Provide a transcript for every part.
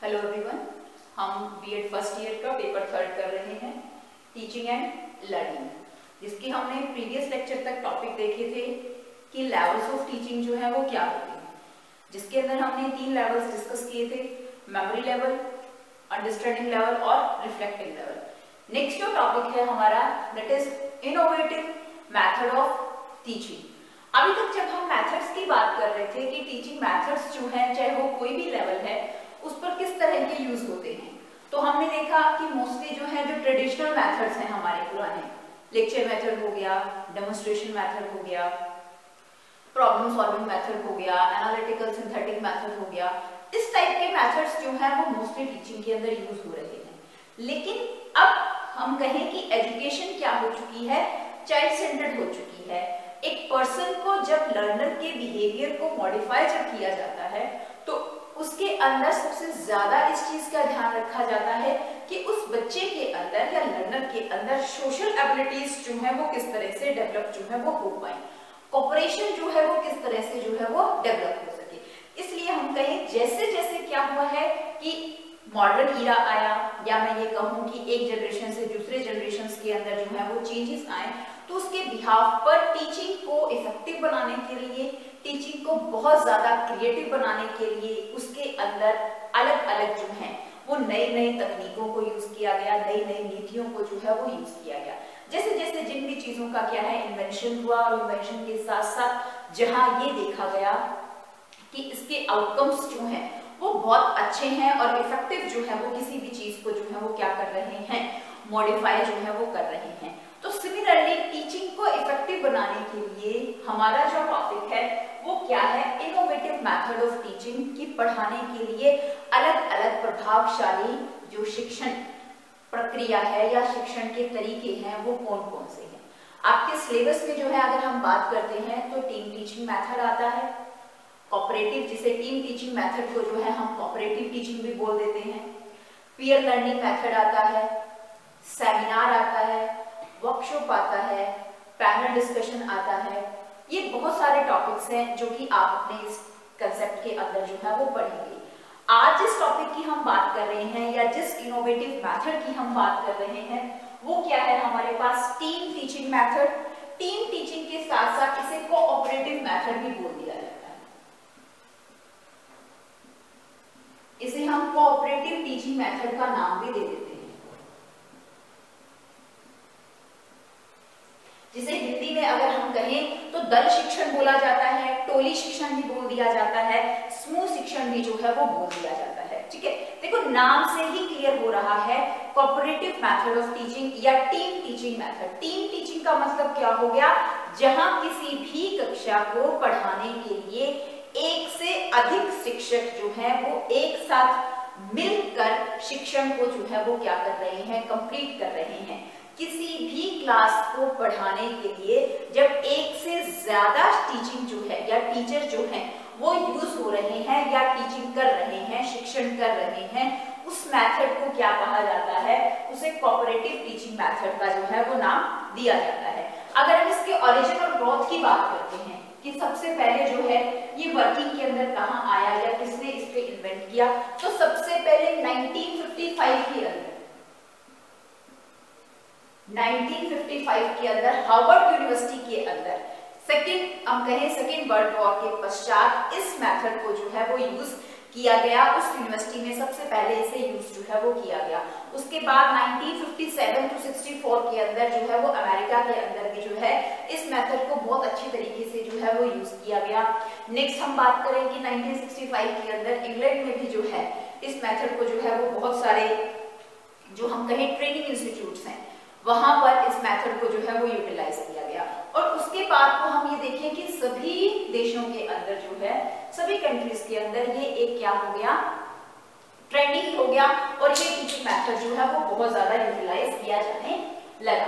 Hello everyone, हम BEd first year का paper 3 कर रहे हैं, टीचिंग एंड लर्निंग, जिसके हमने प्रीवियस लेक्चर तक टॉपिक देखे थे कि लेवल्स ऑफ टीचिंग जो है वो क्या होते हैं, जिसके अंदर हमने 3 लेवल्स डिस्कस किए थे, मेमोरी लेवल, अंडरस्टैंडिंग लेवल और रिफ्लेक्टिव लेवल। नेक्स्ट जो टॉपिक है हमारा that is innovative method of teaching. अभी तक जब हम मेथड्स की बात कर रहे थे कि टीचिंग मेथड्स जो है चाहे वो कोई भी लेवल है उस पर किस तरह के यूज होते हैं, तो हमने देखा कि मोस्टली जो है जो ट्रेडिशनल मेथड्स हैं हमारे पुराने, लेक्चर मेथड हो गया, डेमोन्स्ट्रेशन मेथड हो गया, प्रॉब्लम सॉल्विंग मेथड हो गया, एनालिटिकल सिंथेटिक मेथड हो गया, इस टाइप के मेथड्स जो है वो मोस्टली टीचिंग के अंदर यूज हो रहे हैं। लेकिन अब हम कहें कि एजुकेशन क्या हो चुकी है, चाइल्ड सेंटर्ड हो चुकी है। एक पर्सन को जब लर्नर के बिहेवियर को मॉडिफाई जब किया जाता है तो उसके अंदर सबसे ज्यादा इस चीज का ध्यान रखा जाता है कि उस बच्चे के अंदर या लर्नर के अंदर सोशल एबिलिटीज जो है वो किस तरह से डेवलप जो है वो हो पाए, कोऑपरेशन जो है वो किस तरह से जो है वो डेवलप हो सके। इसलिए हम कहें जैसे जैसे क्या हुआ है कि मॉडर्न ईरा आया, या मैं ये कहूँ कि एक जनरेशन से दूसरे जनरेशन के अंदर जो है वो चेंजेस आए, तो उसके बिहाफ पर टीचिंग को इफेक्टिव बनाने के लिए, टीचिंग को बहुत ज्यादा क्रिएटिव बनाने के लिए उसके अंदर अलग अलग जो है वो नई नई तकनीकों को यूज किया गया, नई नई नीतियों को जो है वो यूज किया गया। जैसे जैसे जिन भी चीजों का क्या है इन्वेंशन हुआ, और इन्वेंशन के साथ साथ जहां ये देखा गया कि इसके आउटकम्स जो हैं वो बहुत अच्छे हैं और इफेक्टिव जो है वो किसी भी चीज को जो है वो क्या कर रहे हैं, मॉडिफाई जो है वो कर रहे हैं। तो सिमिलरली टीचिंग को इफेक्टिव बनाने के लिए हमारा जो टॉपिक है वो क्या है, इनोवेटिव मेथड ऑफ टीचिंग, की पढ़ाने के लिए अलग अलग प्रभावशाली जो शिक्षण प्रक्रिया है या शिक्षण के तरीके हैं वो कौन कौन से हैं। आपके सिलेबस में जो है अगर हम बात करते हैं तो टीम टीचिंग मेथड आता है, कोऑपरेटिव, जिसे टीम टीचिंग मेथड को जो है हम कोऑपरेटिव टीचिंग भी बोल देते हैं, पीयर लर्निंग मेथड आता है, सेमिनार आता है, वर्कशॉप आता है, पैनल डिस्कशन आता है। ये बहुत सारे टॉपिक्स हैं जो कि आप अपने इस कंसेप्ट के अंदर जो है वो पढ़ेंगे। आज जिस टॉपिक की हम बात कर रहे हैं या जिस इनोवेटिव मेथड की हम बात कर रहे हैं वो क्या है, हमारे पास team teaching method. Team teaching के साथ साथ इसे कोऑपरेटिव मेथड भी बोल दिया जाता है। इसे हम कोऑपरेटिव टीचिंग मेथड का नाम भी दे देते हैं, जिसे हिंदी में अगर हम कहें तो दल शिक्षण बोला जाता है, टोली शिक्षण भी बोल दिया जाता है, समूह शिक्षण भी जो है वो बोल दिया जाता है। ठीक है, देखो नाम से ही क्लियर हो रहा है, कोऑपरेटिव मेथड ऑफ टीचिंग या team teaching method. Team teaching का मतलब क्या हो गया, जहां किसी भी कक्षा को पढ़ाने के लिए एक से अधिक शिक्षक जो है वो एक साथ मिलकर शिक्षण को जो है वो क्या कर रहे हैं, कंप्लीट कर रहे हैं। किसी भी क्लास को पढ़ाने के लिए जब एक से ज्यादा टीचिंग जो है या टीचर जो है वो यूज हो रहे हैं या टीचिंग कर रहे हैं, शिक्षण कर रहे हैं, उस मेथड को क्या कहा जाता है, उसे कोऑपरेटिव टीचिंग मेथड का जो है वो नाम दिया जाता है। अगर हम इसके ओरिजिन और ग्रोथ की बात करते हैं कि सबसे पहले जो है ये वर्किंग के अंदर कहाँ आया या किसने इसको इन्वेंट किया, तो सबसे पहले 1955 के अंदर 1955 के अंदर हार्वर्ड यूनिवर्सिटी के अंदर सेकेंड वर्ल्ड वॉर के पश्चात इस मेथड को जो है वो यूज किया गया। उस यूनिवर्सिटी में सबसे पहले इसे यूज जो है वो किया गया। उसके बाद 1957 to 64 के अंदर जो है वो अमेरिका के अंदर भी जो है इस मेथड को बहुत अच्छी तरीके से जो है वो यूज किया गया। नेक्स्ट हम बात करें कि 1965 के अंदर इंग्लैंड में भी जो है इस मेथड को जो है वो बहुत सारे जो हम कहें ट्रेनिंग इंस्टीट्यूट्स हैं वहां पर इस मेथड को जो है वो यूटिलाइज किया गया। और उसके बाद को हम ये देखें कि सभी देशों के अंदर जो है, सभी कंट्रीज के अंदर ये एक क्या हो गया, ट्रेंडिंग हो गया और ये टीचिंग मेथड जो है वो बहुत ज्यादा यूटिलाइज किया जाने लगा।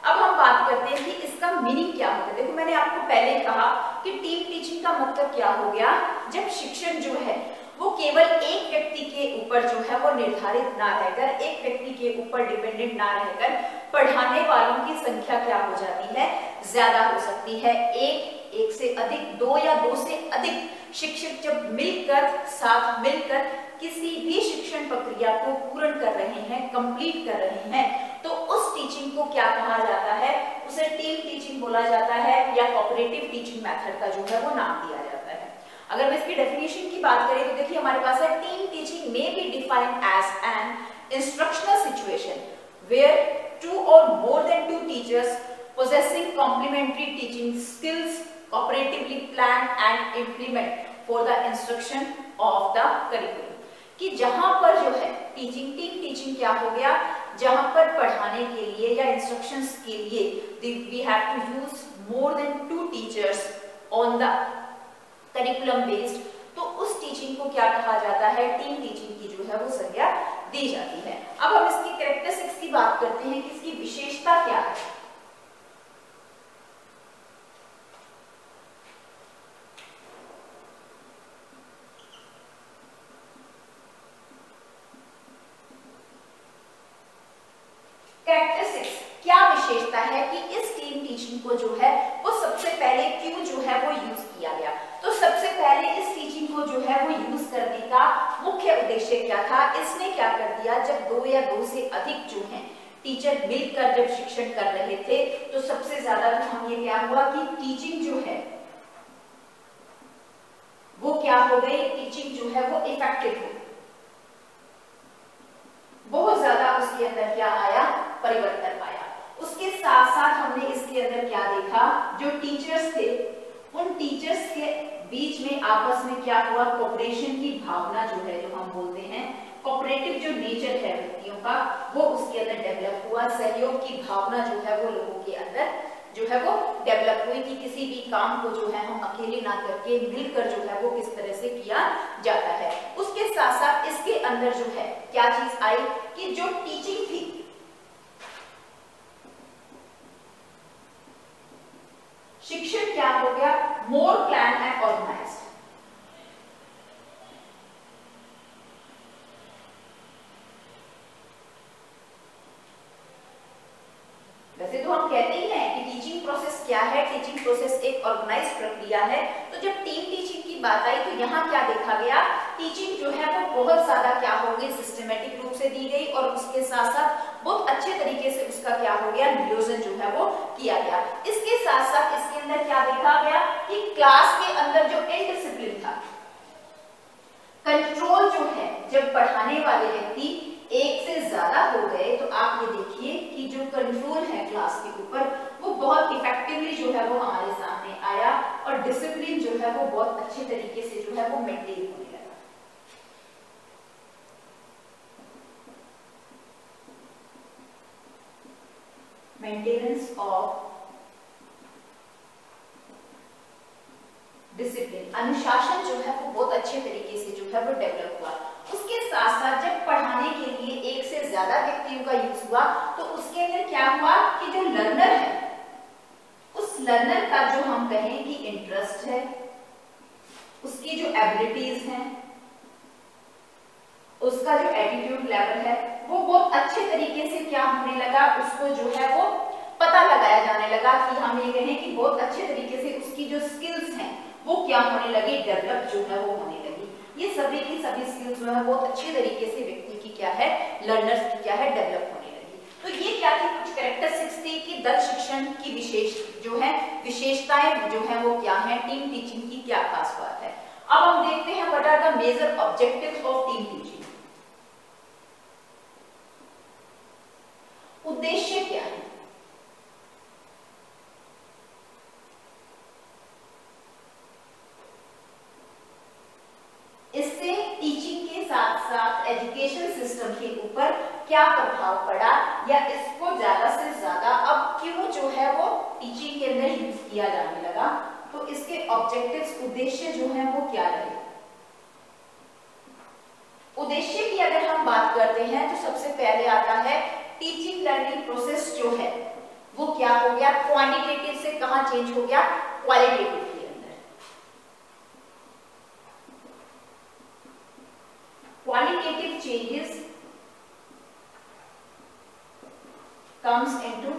अब हम बात करते हैं कि इसका मीनिंग क्या होगा। देखो मैंने आपको पहले कहा कि टीम टीचिंग का मतलब क्या हो गया, जब शिक्षण जो है वो केवल एक एक व्यक्ति के ऊपर जो है वो निर्धारित ना रहकर, एक व्यक्ति के ऊपर डिपेंडेंट ना रहकर पढ़ाने वालों की संख्या क्या हो जाती है, ज्यादा हो सकती है। एक से अधिक, दो या दो से अधिक शिक्षक जब मिलकर, साथ मिलकर किसी भी शिक्षण प्रक्रिया को पूर्ण कर रहे हैं, कंप्लीट कर रहे हैं, तो उस टीचिंग को क्या कहा जाता है, उसे टीम टीचिंग बोला जाता है या कोऑपरेटिव टीचिंग मेथड का जो है वो नाम दिया जाता है। अगर मैं इसकी डेफिनेशन की बात करें तो देखिए हमारे पास है, team teaching may be defined as an instructional situation where 2 or more than 2 teachers possessing complementary teaching skills cooperatively plan and implement for the instruction of the curriculum। कि जहां पर जो है टीचिंग, टीम टीचिंग क्या हो गया, जहां पर पढ़ाने के लिए या इंस्ट्रक्शंस के लिए we have to use more than 2 teachers on the curriculum based, तो उस टीचिंग को क्या कहा जाता है, टीम टीचिंग की जो है वो संज्ञा दी जाती है। अब हम इसकी कैरेक्टरिस्टिक्स की बात करते हैं कि इसकी विशेषता क्या है। कैरेक्टरिस्टिक्स क्या विशेषता है कि इस टीम टीचिंग को जो है वो सबसे पहले क्यों जो है वो यूज किया गया। तो सबसे पहले इस टीचिंग को जो है वो यूज करने का मुख्य उद्देश्य क्या था, इसने क्या कर दिया, जब 2 या 2 से अधिक जो हैं टीचर मिलकर जब शिक्षण कर रहे थे, तो सबसे ज्यादा तो हम ये क्या हुआ कि टीचिंग जो है वो क्या हो गई, टीचिंग जो है वो इफेक्टिव हो, बहुत ज्यादा उसके अंदर क्या आया, परिवर्तन आया। उसके साथ साथ हमने इसके अंदर क्या देखा, जो टीचर्स थे उन टीचर्स के बीच में आपस में क्या हुआ, कोऑपरेशन की भावना जो है, जो हम बोलते हैं कोऑपरेटिव जो नेचर है व्यक्तियों का, वो उसके अंदर डेवलप हुआ। सहयोग की भावना जो है वो लोगों के अंदर जो है वो डेवलप हुई कि किसी भी काम को जो है हम अकेले ना करके मिलकर जो है वो किस तरह से किया जाता है। उसके साथ साथ इसके अंदर जो है क्या चीज आई कि जो टीचिंग थी, शिक्षण क्या हो गया, मोर प्लान एंड ऑर्गेनाइज्ड। वैसे तो हम कहते ही हैं कि टीचिंग प्रोसेस क्या है, टीचिंग प्रोसेस एक ऑर्गेनाइज्ड प्रक्रिया है। तो जब टीम टीचिंग की बात आई तो यहाँ क्या देखा गया, टीचिंग जो है वो बहुत ज्यादा क्या हो गई, सिस्टमेटिक रूप से दी गई और उसके साथ साथ बहुत अच्छे तरीके से उसका क्या हो गया, नियोजन जो है वो किया गया। इसके साथ साथ इसके अंदर क्या देखा गया कि क्लास के अंदर जो इनडिसिप्लिन था, कंट्रोल जो है, जब पढ़ाने वाले व्यक्ति एक से ज्यादा हो गए तो आप ये देखिए कि जो कंट्रोल है क्लास के ऊपर वो बहुत इफेक्टिवली जो है वो हमारे सामने आया और डिसिप्लिन जो है वो बहुत अच्छे तरीके से जो है वो मेंटेन होने लगा। मेंटेनेंस ऑफ डिसिप्लिन, अनुशासन जो है वो बहुत अच्छे तरीके से जो है वो डेवलप हुआ। उसके साथ साथ जब पढ़ाने के लिए एक से ज्यादा व्यक्तियों का यूज हुआ तो उसके अंदर क्या हुआ कि जो लर्नर है, उस लर्नर का जो हम कहें कि इंटरेस्ट है, उसकी जो एबिलिटीज हैं, उसका जो एटीट्यूड लेवल है, वो बहुत अच्छे तरीके से क्या होने लगा, उसको जो है वो पता लगाया जाने लगा कि हम ये कहें कि बहुत अच्छे तरीके से उसकी जो स्किल्स हैं वो क्या होने लगी, डेवलप जो है वो होने लगी। ये सभी की सभी स्किल्स जो है बहुत अच्छे तरीके से व्यक्ति की क्या है, लर्नर्स की क्या है, डेवलप होने लगी। तो ये क्या थी, कुछ कैरेक्टरिस्टिक्स थी कि दल शिक्षण की विशेष जो है विशेषताएं जो है वो क्या है, टीम टीचिंग की क्या खास बात है। अब हम देखते हैं what are the major objectives of team teaching. उद्देश्य क्या है, इससे टीचिंग के साथ साथ एजुकेशन सिस्टम के ऊपर क्या प्रभाव पड़ा या इसको ज्यादा से ज्यादा अब क्यों जो है वो टीचिंग के अंदर यूज किया जाने लगा, तो इसके ऑब्जेक्टिव्स, उद्देश्य जो है वो क्या रहे। उद्देश्य की अगर हम बात करते हैं तो सबसे पहले आता है टीचिंग लर्निंग प्रोसेस जो है वो क्या हो गया, क्वांटिटेटिव से कहां चेंज हो गया, क्वालिटेटिव के अंदर। big changes comes into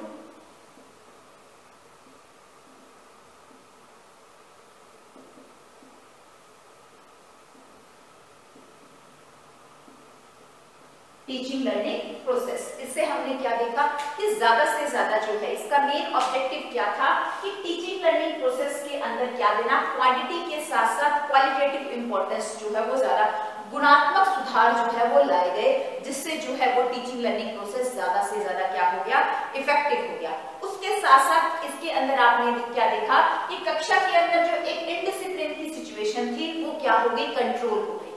teaching learning process. इससे हमने क्या देखा कि ज्यादा से ज्यादा जो है इसका मेन ऑब्जेक्टिव क्या था कि टीचिंग लर्निंग प्रोसेस के अंदर क्या देना, क्वांटिटी के साथ साथ क्वालिटेटिव इंपॉर्टेंस जो है वो ज्यादा, गुणात्मक सुधार जो है वो लाए गए, जिससे जो है वो टीचिंग लर्निंग प्रोसेस ज्यादा से ज्यादा क्या हो गया, इफेक्टिव हो गया। उसके साथ साथ इसके अंदर आपने क्या देखा कि कक्षा के अंदर जो एक इनडिसिप्लिन की सिचुएशन थी वो क्या हो गई, कंट्रोल हो गई।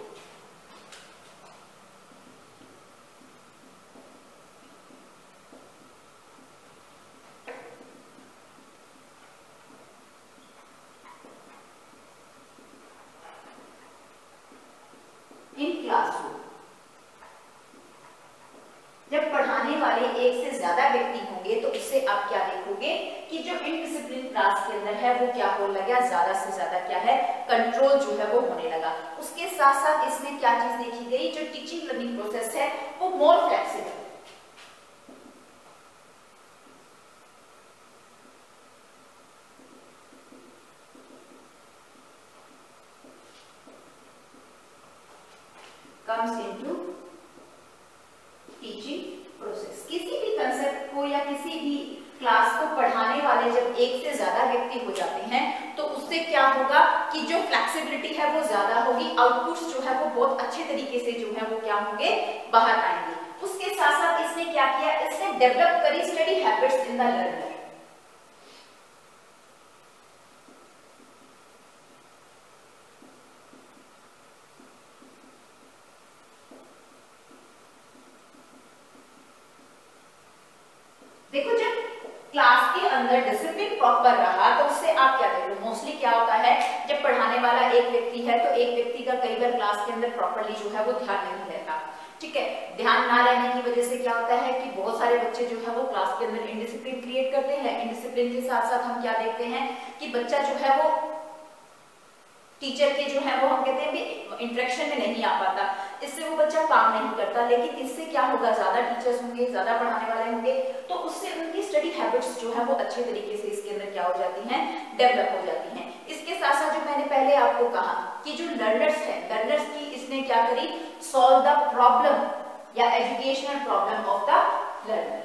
जब पढ़ाने वाले एक से ज्यादा व्यक्ति होंगे तो उससे आप क्या देखोगे कि जो इनडिसिप्लिन क्लास के अंदर है वो क्या होने लगा, ज्यादा से ज्यादा क्या है, कंट्रोल जो है वो होने लगा। उसके साथ साथ इसमें क्या चीज देखी गई, जो टीचिंग लर्निंग प्रोसेस है वो more flexible, comes into teaching process. किसी भी कंसेप्ट को या किसी भी क्लास को पढ़ाने वाले जब एक से ज्यादा व्यक्ति हो जाते हैं तो उससे क्या होगा कि जो फ्लेक्सिबिलिटी है वो ज्यादा होगी, आउटपुट्स जो है वो बहुत अच्छे तरीके से जो है वो क्या होंगे, बाहर आएंगे। उसके साथ साथ इसने क्या किया, इसने डेवलप करी study habits in the learner. देखो जब क्लास के अंदर डिसिप्लिन प्रॉपर रहा तो उससे आप क्या देखो, मोस्टली क्या होता है जब पढ़ाने वाला एक व्यक्ति है तो एक व्यक्ति का कई बार क्लास के अंदर प्रॉपरली जो है वो ध्यान नहीं रहता, ठीक है। ध्यान ना रहने की वजह से क्या होता है कि बहुत सारे बच्चे जो है वो क्लास के अंदर इनडिसिप्लिन क्रिएट करते हैं। इनडिसिप्लिन के साथ साथ हम क्या देखते हैं कि बच्चा जो है वो टीचर के जो है वो हम कहते हैं इंटरेक्शन में नहीं आ पाता, इससे वो बच्चा काम नहीं करता। लेकिन इससे क्या होगा, ज्यादा टीचर्स होंगे, ज्यादा पढ़ाने वाले होंगे तो उससे उनकी स्टडी हैबिट्स जो है वो अच्छे तरीके से इसके अंदर क्या हो जाती हैं, डेवलप हो जाती हैं। इसके साथ साथ जो मैंने पहले आपको कहा कि जो लर्नर्स हैं, लर्नर्स की इसने क्या करी, सॉल्व द प्रॉब्लम या educational problem of the learner.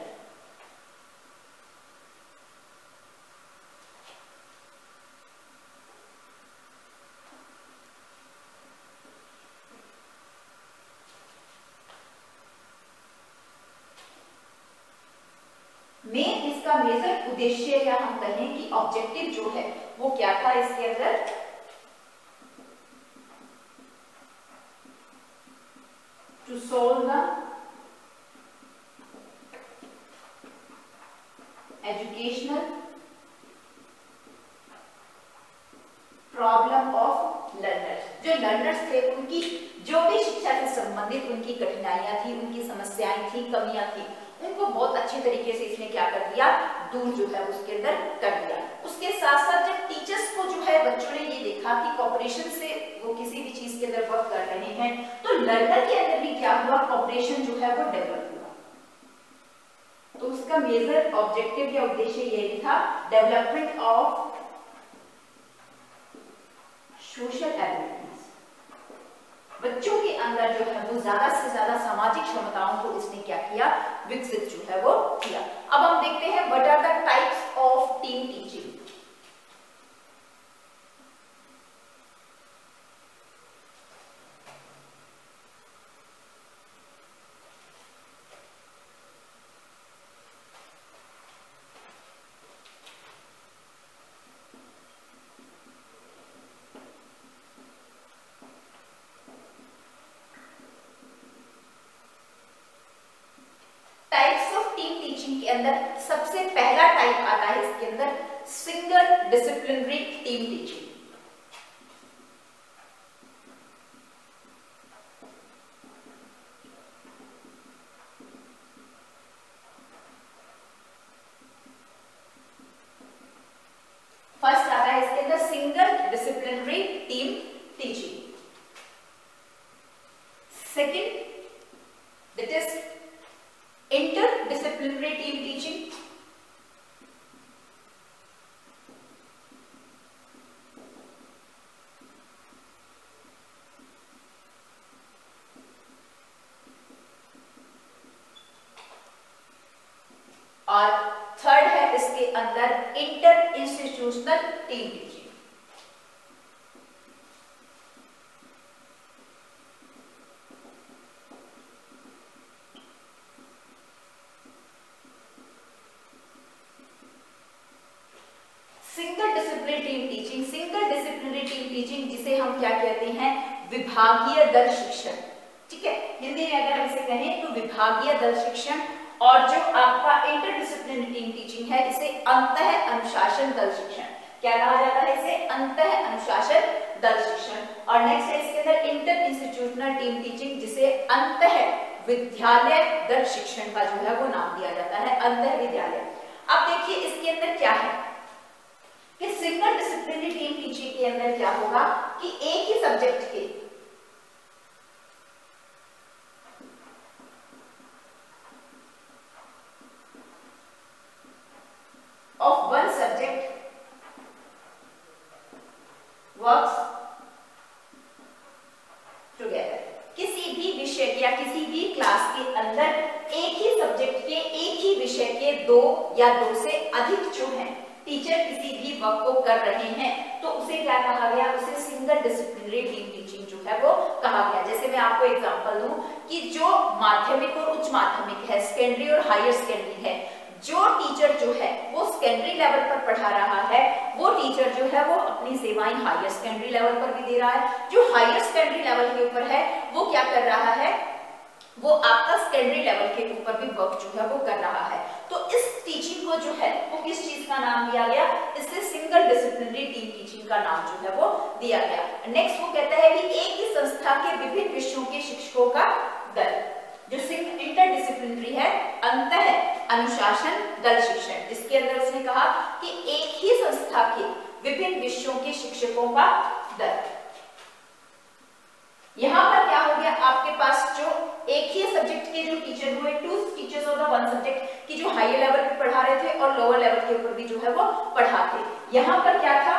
इसका मेजर उद्देश्य या हम कहें कि ऑब्जेक्टिव जो है वो क्या था इसके अंदर, to solve the educational problem of learners. जो लर्नर्स थे उनकी जो भी शिक्षा से संबंधित उनकी कठिनाइयां थी, उनकी समस्याएं थी, कमियां थी, उनको बहुत अच्छे तरीके से इसने क्या कर दिया, दूर जो है उसके अंदर कर दिया। उसके साथ साथ जब टीचर्स को जो है बच्चों ने ये देखा कि कोऑपरेशन से वो किसी भी चीज के अंदर वर्क कर रहे हैं तो लर्नर के अंदर भी क्या हुआ, कोऑपरेशन जो है वो डेवलप हुआ। तो उसका मेजर ऑब्जेक्टिव या उद्देश्य यही था, डेवलपमेंट ऑफ सोशल एबिलिटीज। बच्चों के अंदर जो है वो ज्यादा से ज्यादा सामाजिक क्षमताओं को इसने क्या किया, विकसित जो है वो किया। अब हम देखते हैं what are the types of team teaching. के अंदर सबसे पहला टाइप आता है इसके अंदर, single disciplinary team teaching. First आता है इसके अंदर single disciplinary team teaching. Second that is interdisciplinary team teaching. और थर्ड है इसके अंदर inter institutional team teaching. Single disciplinary team teaching, single disciplinary team teaching जिसे हम क्या कहते हैं, विभागीय दल शिक्षण। ठीक है, हिंदी में अगर हम इसे कहें तो विभागीय दल शिक्षण। और जो आपका इंटरडिसिप्लिनरी टीम टीचिंग है इसे अंतः अनुशासन दल शिक्षण। क्या कहा जाता है इसे? अंतः अनुशासन दल शिक्षण। और नेक्स्ट है इसके अंदर इंटर इंस्टीट्यूशनल टीम टीचिंग जिसे अंतः विद्यालय दल शिक्षण का जो है वो नाम दिया जाता है, अंतः विद्यालय। अब देखिए इसके अंदर क्या है कि सिंगल डिसिप्लिनरी टीम टीचिंग के अंदर क्या होगा कि एक ही सब्जेक्ट के of one subject works together। किसी भी विषय या किसी भी क्लास के अंदर एक ही सब्जेक्ट के एक ही विषय के दो या दो से अधिक जो है टीचर किसी भी वर्क को कर रहे हैं तो उसे क्या कहा गया? उसे सिंगल डिसिप्लिनरी टीम टीचिंग जो है वो कहा गया। जैसे मैं आपको एग्जांपल दूं कि जो माध्यमिक और उच्च माध्यमिक है, सेकेंडरी और हायर सेकेंडरी है, जो टीचर जो है वो सेकेंडरी लेवल पर पढ़ा रहा है, वो टीचर जो है वो अपनी सेवाएं हायर सेकेंडरी लेवल पर भी दे रहा है। जो हायर सेकेंडरी लेवल के ऊपर है वो क्या कर रहा है? वो आपका सेकेंडरी लेवल के ऊपर भी वर्क जो है वो कर रहा है। तो इस टीचिंग को जो है वो किस चीज का नाम दिया गया? इससे सिंगल डिसिप्लिनरी टीम टीचिंग का नाम जो है वो दिया गया। नेक्स्ट वो कहता है कि एक ही संस्था के विभिन्न विषयों के शिक्षकों का दल, जो इंटरडिसिप्लिनरी है, अंतः अनुशासन दल शिक्षण, जिसके अंदर उसने कहा कि एक ही संस्था के विभिन्न विषयों के शिक्षकों का दल। यहां पर क्या हो गया? आपके पास जो एक ही सब्जेक्ट के जो टीचर हुए, two teachers of the one subject, की जो हायर लेवल पे पढ़ा रहे थे और लोअर लेवल के ऊपर भी जो है वो पढ़ाते। यहां पर क्या था?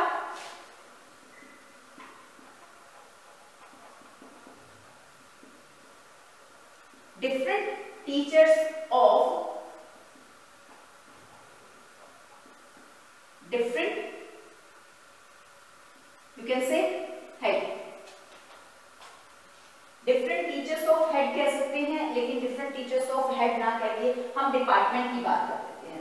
different teachers of different, you can say head, different teachers of head कह सकते हैं, लेकिन different teachers of head ना कह के हम डिपार्टमेंट की बात कर सकते हैं।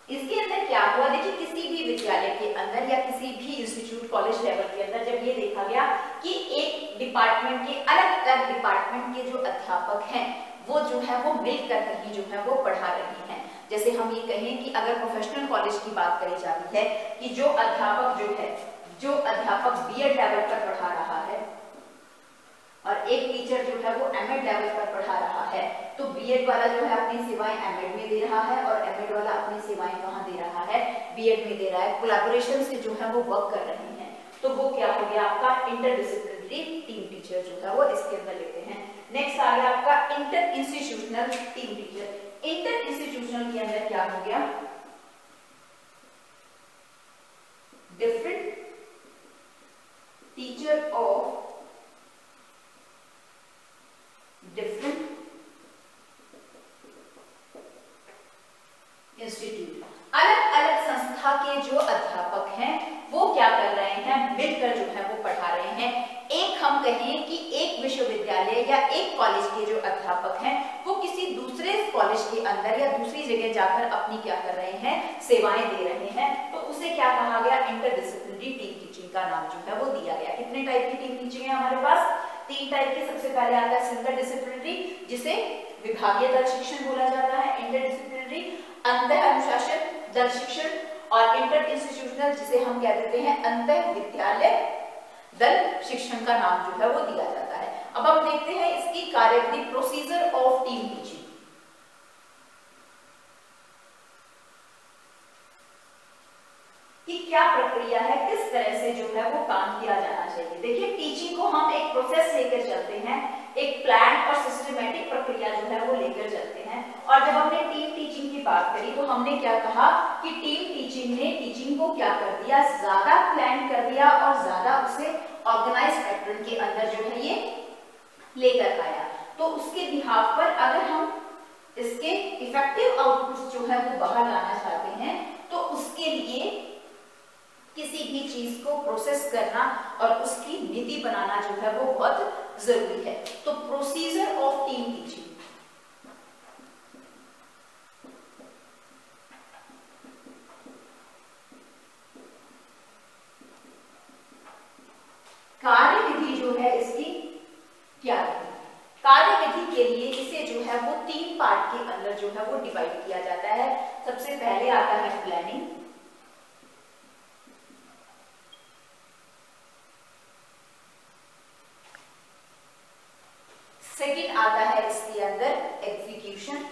इसके अंदर क्या हुआ? देखिए किसी भी विद्यालय के अंदर या किसी भी इंस्टीट्यूट कॉलेज लेवल के अंदर जब ये देखा गया कि एक डिपार्टमेंट के अलग अलग डिपार्टमेंट के जो अध्यापक हैं वो जो है वो मिलकर कहीं जो है वो पढ़ा रहे हैं। जैसे हम ये कहें कि अगर प्रोफेशनल कॉलेज की बात करी जाती है कि जो अध्यापक बीएड लेवल पर पढ़ा रहा है और एक टीचर जो है वो एमएड लेवल पर पढ़ा रहा है, तो बीएड वाला जो है अपनी सेवाएं एमएड में दे रहा है और एमएड वाला अपनी सेवाएं कहां दे रहा है? बीएड में दे रहा है। कोलैबोरेशन से जो है वो वर्क कर रहे हैं, तो वो क्या हो गया आपका? इंटरडिसिप्लिनरी टीम टीचर जो है वो इसके अंदर लेते हैं। नेक्स्ट आ गया आपका inter institutional team teacher. Inter institutional के अंदर क्या हो गया? Different teacher of different institute, अलग अलग संस्था के जो अध्यापक हैं वो क्या कर रहे हैं? मिलकर जो है वो पढ़ा रहे हैं। एक हम कहें कि एक विश्वविद्यालय या एक कॉलेज के जो अध्यापक हैं वो किसी दूसरे कॉलेज के अंदर या दूसरी जगह जाकर अपनी क्या कर रहे हैं? सेवाएं दे रहे हैं, तो उसे क्या कहा गया? इंटरडिसिप्लिनरी टीम टीचिंग का नाम जो है वो दिया गया। कितने टाइप की टीम टीचिंग है हमारे पास? 3 टाइप की। सबसे पहले आता है सिंगल डिसिप्लिनरी जिसे विभागीय दल शिक्षण बोला जाता है, इंटरडिसिप्लिनरी अंतः अनुशासन दल शिक्षण, और इंटर इंस्टीट्यूशनल जिसे हम कह देते हैं अंतः विद्यालय दल शिक्षण का नाम जो है वो दिया जाता है। अब हम देखते हैं इसकी कार्यविधि, प्रोसीजर ऑफ टीम टीचिंग। कि क्या प्रक्रिया है, किस तरह से जो है वो काम किया जाना चाहिए। देखिए टीचिंग को हम एक प्रोसेस से बात करी तो हमने क्या कहा कि टीम टीचिंग ने टीचिंग को क्या कर दिया, ज्यादा प्लान कर दिया और ज्यादा उसे ऑर्गेनाइज पैटर्न के अंदर जो है ये लेकर आया। तो उसके बिहाफ पर अगर हम इसके इफेक्टिव आउटपुट्स जो है वो बाहर लाना चाहते हैं तो उसके लिए किसी भी चीज को प्रोसेस करना और उसकी नीति बनाना जो है वो बहुत जरूरी है। तो प्रोसीजर ऑफ टीम टीचिंग, कार्यविधि जो है इसकी क्या है, कार्यविधि के लिए इसे जो है वो 3 पार्ट के अंदर जो है वो डिवाइड किया जाता है। सबसे पहले आता है प्लानिंग, सेकंड आता है इसके अंदर एग्जीक्यूशन,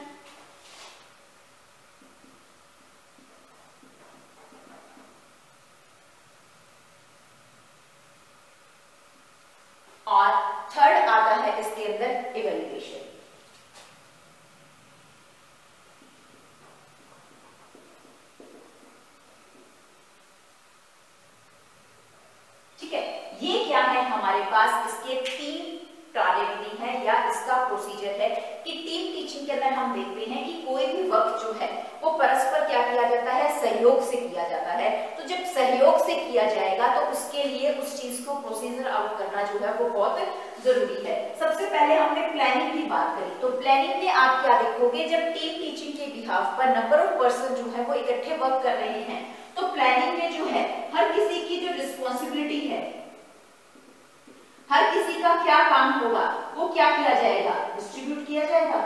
और थर्ड आता है इसके अंदर इवैल्यूएशन। ठीक है, ये क्या है हमारे पास इसके 3 कार्यविधि है या इसका प्रोसीजर है कि टीम टीचिंग के अंदर हम देखते हैं कि कोई भी वर्क जो है वो परस्पर क्या किया जाता है, सहयोग से किया जाता है। तो जब सहयोग से किया जाएगा तो उसके लिए उस चीज को प्रोसीजर आउट करना जो है वो बहुत जरूरी है। सबसे पहले हमने प्लानिंग की बात करी, तो प्लानिंग में आप क्या देखोगे, जब टीम टीचिंग के बिहाफ पर नंबर ऑफ पर्सन जो है वो इकट्ठे वर्क कर रहे हैं तो प्लानिंग में जो है हर किसी की जो रिस्पॉन्सिबिलिटी है, हर किसी का क्या काम होगा वो क्या किया जाएगा, डिस्ट्रीब्यूट किया जाएगा।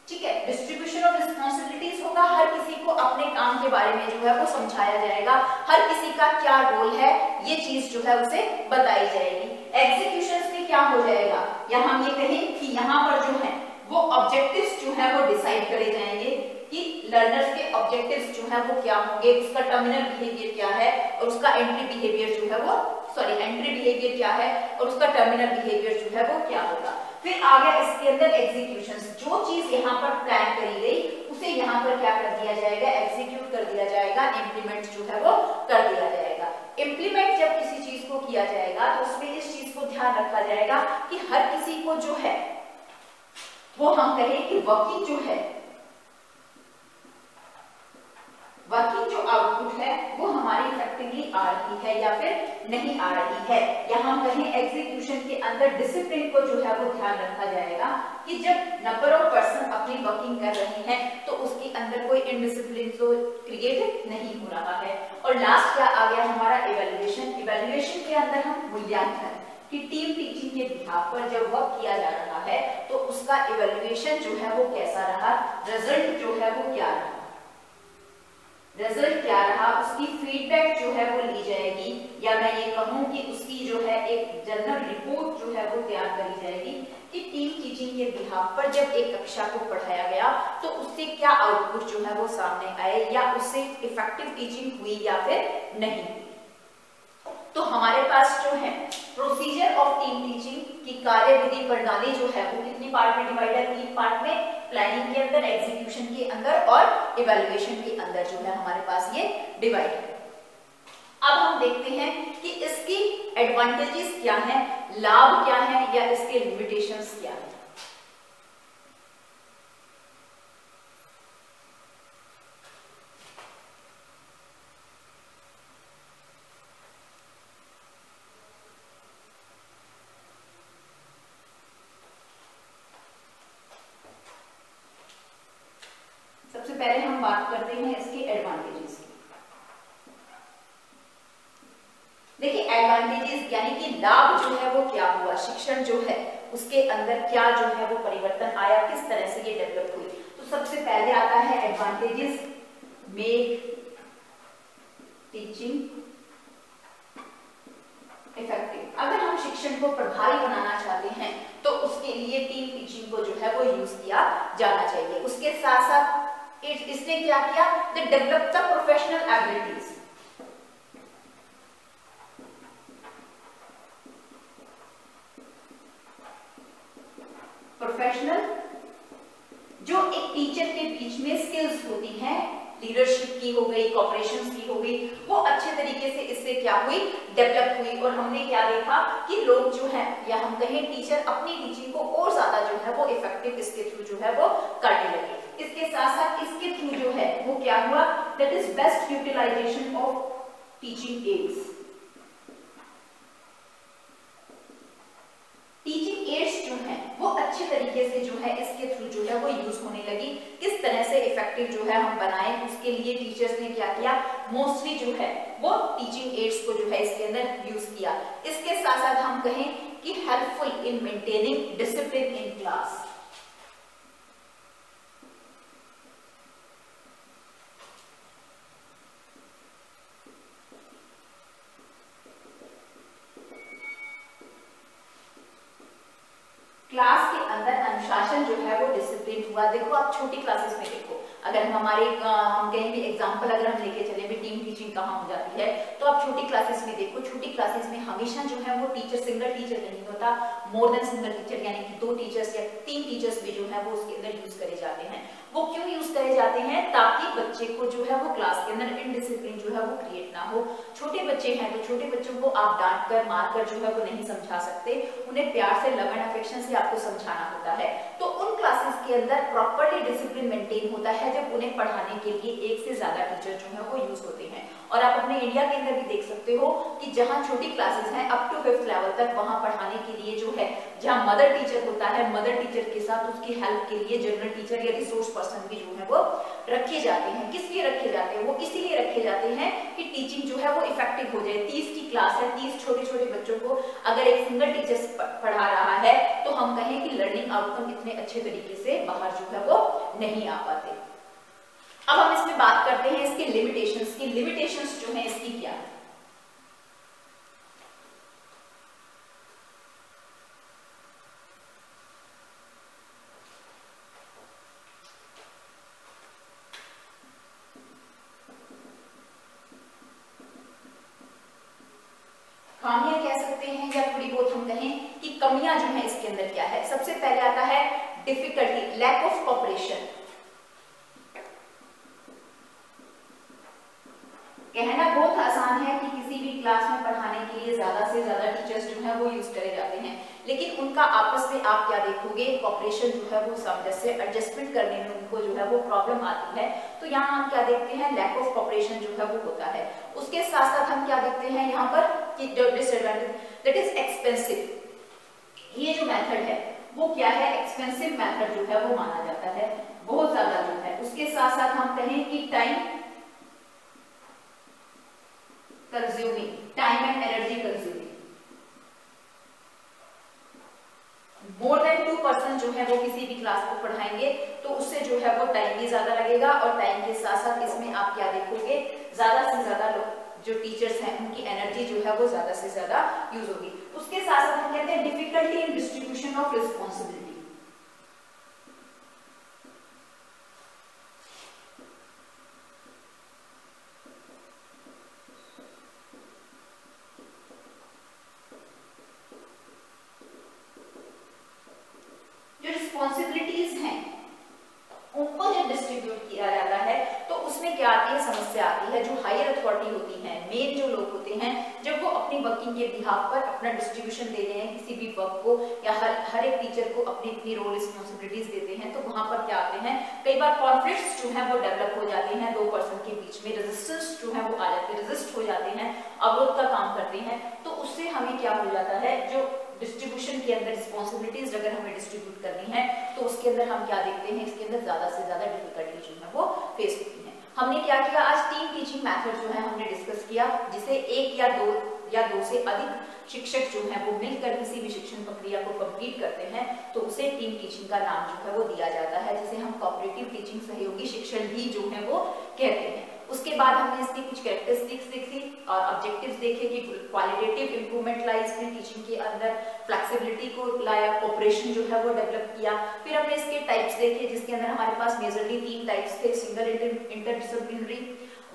ठीक है, डिस्ट्रीब्यूशन ऑफ रिस्पॉन्सिबिलिटीज होगा, हर किसी को अपने काम के बारे में जो है वो समझाया जाएगा, हर किसी का क्या रोल है ये चीज जो है उसे बताई जाएगी। एग्जीक्यूशंस में क्या हो जाएगा, या हम ये कहें कि यहाँ पर जो है वो ऑब्जेक्टिव्स जो है वो डिसाइड करे जाएंगे कि लर्नर्स के ऑब्जेक्टिव्स जो है वो क्या होंगे, उसका टर्मिनल बिहेवियर क्या है और उसका एंट्री बिहेवियर जो है वो एंट्री बिहेवियर क्या है और उसका टर्मिनल बिहेवियर जो है वो क्या होगा। फिर आ गया इसके अंदर एग्जीक्यूशंस, जो चीज यहाँ पर प्लान करी गई उसे यहाँ पर क्या कर दिया जाएगा, एग्जीक्यूट कर दिया जाएगा, इम्प्लीमेंट जो है वो कर दिया जाएगा। इम्प्लीमेंट जब किसी चीज को किया जाएगा तो उसमें इस चीज को ध्यान रखा जाएगा कि हर किसी को जो है वो हम कहें कि वर्किंग जो है, वर्किंग जो आउटपुट है वो हमारी इफेक्टिवली आ रही है या फिर नहीं आ रही है, या हम कहें एग्जीक्यूशन के अंदर डिसिप्लिन को जो है वो ध्यान रखा जाएगा कि जब नंबर ऑफ पर्सन अपनी वर्किंग कर रहे हैं तो उसके अंदर कोई इनडिसिप्लिन तो क्रिएट नहीं हो रहा है। और लास्ट क्या आ गया हमारा इवैल्यूएशन। इवैल्यूएशन के अंदर हम मूल्यांकन कि टीम टीचिंग के बिहाफ पर जब वर्क किया जा रहा है तो उसका इवैल्यूएशन जो है वो कैसा रहा, रिजल्ट जो है वो क्या रहा, रिजल्ट क्या रहा, उसकी फीडबैक जो है वो ली जाएगी, या मैं ये कहूँ कि उसकी जो है एक जनरल रिपोर्ट जो है वो तैयार करी जाएगी कि टीम टीचिंग के बिहाफ पर जब एक कक्षा को पढ़ाया गया तो उससे क्या आउटपुट जो है वो सामने आए, या उससे इफेक्टिव टीचिंग हुई या फिर नहीं। तो हमारे पास जो है प्रोसीजर ऑफ टीम टीचिंग की कार्यविधि प्रणाली जो है वो कितनी पार्ट में डिवाइड है, 3 पार्ट में, प्लानिंग के अंदर, एग्जीक्यूशन के अंदर और इवैल्यूएशन के अंदर जो है हमारे पास ये डिवाइड है। अब हम देखते हैं कि इसकी एडवांटेजेस क्या हैं, लाभ क्या है या इसके लिमिटेशंस क्या है। सबसे पहले हम बात करते हैं इसके एडवांटेजेस की। देखिए एडवांटेजेस यानी कि लाभ जो है वो क्या हुआ, शिक्षण जो है उसके अंदर क्या जो है वो परिवर्तन आया, किस तरह से ये डेवलप हुई। तो सबसे पहले आता है एडवांटेजेस, मेक टीचिंग इफेक्टिव। अगर हम शिक्षण को प्रभावी बनाना चाहते हैं तो उसके लिए टीम टीचिंग को जो है वो यूज किया जाना चाहिए। उसके साथ साथ इसने क्या किया, the develop the professional abilities. Professional जो एक टीचर के बीच में स्किल्स होती हैं, लीडरशिप की हो गई, कोऑपरेशन की हो गई, वो अच्छे तरीके से इससे क्या हुई, डेवलप हुई। और हमने क्या देखा कि लोग जो है या हम कहें टीचर अपनी टीचिंग को और ज्यादा जो है वो इफेक्टिव इसके थ्रू जो है वो करने लगे। इसके साथ साथ इसके थ्रू जो है वो क्या हुआ, that is best utilization of teaching aids. Teaching aids जो है वो अच्छे तरीके से जो है इसके थ्रू जो है वो यूज होने लगी। किस तरह से इफेक्टिव जो है हम बनाए, उसके लिए टीचर्स ने क्या किया, मोस्टली जो है वो टीचिंग एड्स को जो है इसके अंदर यूज किया। इसके साथ साथ हम कहें कि helpful in maintaining discipline in class. Class के अंदर अनुशासन जो है वो डिसिप्लिन हुआ। देखो आप छोटी क्लासेस में देखो, अगर हम कहीं भी एग्जांपल अगर हम लेके चले भी टीम टीचिंग कहाँ हो जाती है, तो आप छोटी क्लासेस में देखो, छोटी क्लासेस में हमेशा जो है वो टीचर सिंगल टीचर नहीं होता, मोर देन सिंगल टीचर, यानी कि 2 टीचर्स या 3 टीचर्स भी जो है वो उसके अंदर यूज करे जाते हैं। वो क्यों यूज करे जाते हैं, ताकि बच्चे को जो है वो क्लास के अंदर इनडिसिप्लिन जो है वो क्रिएट ना हो। छोटे बच्चे हैं तो छोटे बच्चों को आप डांट कर मार कर जो है वो नहीं समझा सकते, उन्हें प्यार से लव एंड अफेक्शन से आपको समझाना होता है। तो उन क्लासेस के अंदर प्रॉपर्ली डिसिप्लिन मेंटेन होता है जब उन्हें पढ़ाने के लिए 1 से ज्यादा टीचर जो है वो यूज होते हैं। और आप अपने इंडिया के अंदर भी देख सकते हो कि जहां छोटी क्लासेस हैं अप टू 5th लेवल तक, वहां पढ़ाने के लिए जो है जहां मदर टीचर होता है, मदर टीचर के साथ उसकी हेल्प के लिए जनरल टीचर या रिसोर्स पर्सन भी जो है वो रखे जाते हैं। किस लिए रखे जाते हैं, वो इसीलिए रखे जाते हैं कि टीचिंग जो है वो इफेक्टिव हो जाए। 30 की क्लास है, 30 छोटे छोटे बच्चों को अगर एक सिंगल टीचर पढ़ा रहा है तो हम कहें कि लर्निंग आउटकम इतने अच्छे तरीके से बाहर जो है वो नहीं आ पाते। अब हम इसमें बात करते हैं इसके लिमिटेशंस की। लिमिटेशंस जो है इसकी क्या है, खामियां कह सकते हैं या थोड़ी बहुत हम कहें कि कमियां जो है इसके अंदर क्या है। सबसे पहले आता है डिफिकल्टी, लैक ऑफ कोऑपरेशन। कहना बहुत आसान है कि किसी भी क्लास में पढ़ाने के लिए ज्यादा से ज्यादा टीचर्स जो है वो यूज करे जाते हैं, लेकिन उनका आपस में आप क्या देखोगे, कोऑपरेशन जो है वो सामंजस्य, एडजस्टमेंट करने में उनको जो है वो प्रॉब्लम आती है। तो यहाँ हम क्या देखते हैं, लैक ऑफ कोऑपरेशन जो है वो होता है। उसके साथ साथ हम क्या देखते हैं यहाँ पर कि डिसएडवांटेज, दैट इज एक्सपेंसिव। ये जो मेथड है वो क्या है, एक्सपेंसिव मेथड जो है वो माना जाता है, बहुत ज्यादा जो है। उसके साथ साथ हम कहें कि time consuming, time and energy consuming. More than 2 person जो है वो किसी भी क्लास को पढ़ाएंगे तो उससे जो है वो टाइम भी ज्यादा लगेगा, और टाइम के साथ साथ इसमें आप क्या देखोगे, ज्यादा से ज्यादा लोग जो टीचर्स हैं उनकी एनर्जी जो है वो ज्यादा से ज्यादा यूज होगी। उसके साथ साथ हम कहते हैं difficulty in distribution of responsibility. Responsibilities हैं उनको जब डिस्ट्रीब्यूट किया जाता है तो उसमें क्या आती है, समस्या आती है। जो हायर अथॉरिटी होती हैं, मेन जो लोग होते हैं, जब वो अपनी वर्किंग के बिहाफ पर अपना डिस्ट्रीब्यूशन देते हैं किसी भी वर्क को, या हर एक टीचर को अपनी अपनी रोल रिस्पॉन्सिबिलिटीज देते हैं, तो वहां पर क्या आते हैं, कई बार कॉन्फ्लिक्ट्स जो है वो डेवलप हो जाते हैं 2 पर्सन के बीच में, रेजिस्टेंस जो है वो आ जाते हैं, रेजिस्ट हो जाते हैं, अवरोध का काम करते हैं। तो उससे हमें क्या हो जाता है, जो डिस्ट्रीब्यूशन के अंदर रिस्पॉन्सिबिलिटीज अगर हमें डिस्ट्रीब्यूट करनी है तो उसके अंदर हम क्या देखते हैं, इसके अंदर ज्यादा से ज्यादा डिफिकल्टी जो है वो फेस होती है। हमने क्या किया, आज 3 टीचिंग मेथड जो है हमने डिस्कस किया, जिसे 1 या 2 से अधिक शिक्षक जो है वो मिलकर किसी भी शिक्षण प्रक्रिया को कंप्लीट करते हैं तो उसे टीम टीचिंग का नाम जो है वो दिया जाता है, जिसे हम कोऑपरेटिव टीचिंग, सहयोगी शिक्षण भी जो है वो कहते हैं। उसके बाद हमने इसकी कुछ कैरेक्टरिस्टिक्स देखी और ऑब्जेक्टिव्स देखे कि क्वालिटेटिव इंप्रूवमेंट लाई इसमें टीचिंग के अंदर, फ्लेक्सिबिलिटी को लाया, कोऑपरेशन जो है वो डेवलप किया। फिर हमने इसके टाइप्स देखे जिसके अंदर हमारे पास मेजरली 3 टाइप्स थे, single interdisciplinary,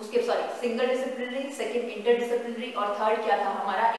single disciplinary, second interdisciplinary और थर्ड क्या था हमारा